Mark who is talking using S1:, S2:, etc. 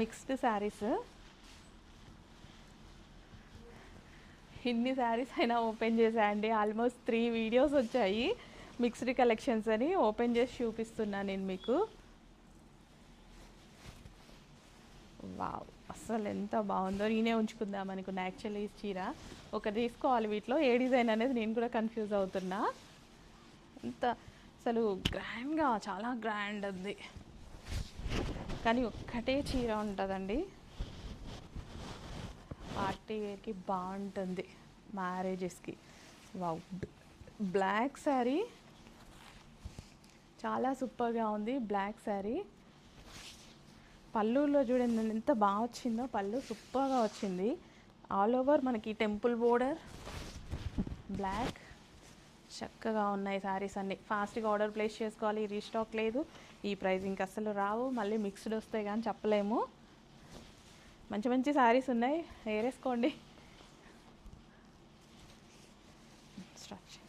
S1: Mixed saris. ఇన్ని శారీస్ అయినా open చేశాయండి. Almost 3 videos వచ్చాయి మిక్స్డ్ కలెక్షన్స్ అని. ఓపెన్ చేసి చూపిస్తున్నాను నేను మీకు. వావ్, అసలు ఎంత బాగుందో. నేనే ఉంచుకుందాం అనుకున్నా యాక్చువల్లీ ఈ చీర. ఒకటి తీసుకోవాలి వీటిలో, ఏ డిజైన్ అనేది నేను కూడా కన్ఫ్యూజ్ అవుతున్నా. అంత అసలు గ్రాండ్గా, చాలా గ్రాండ్ ఉంది. కానీ ఒక్కటే చీర ఉంటుందండి, పార్టీ వేర్కి బాగుంటుంది, మ్యారేజెస్కి. వావ్, బ్లాక్ శారీ చాలా సూపర్గా ఉంది. బ్లాక్ శారీ పళ్ళులో చూడండి ఎంత బాగా వచ్చిందో. పళ్ళు సూపర్గా వచ్చింది. ఆల్ ఓవర్ మనకి టెంపుల్ బోర్డర్, బ్లాక్. చక్కగా ఉన్నాయి శారీస్ అన్నీ. ఫాస్ట్గా ఆర్డర్ ప్లేస్ చేసుకోవాలి, రీస్టాక్ లేదు. ఈ ప్రైస్ ఇంక అసలు రావు. మళ్ళీ మిక్స్డ్ వస్తాయి కానీ చెప్పలేము. మంచి మంచి శారీస్ ఉన్నాయి, ఏరేసుకోండి. స్ట్రక్చర్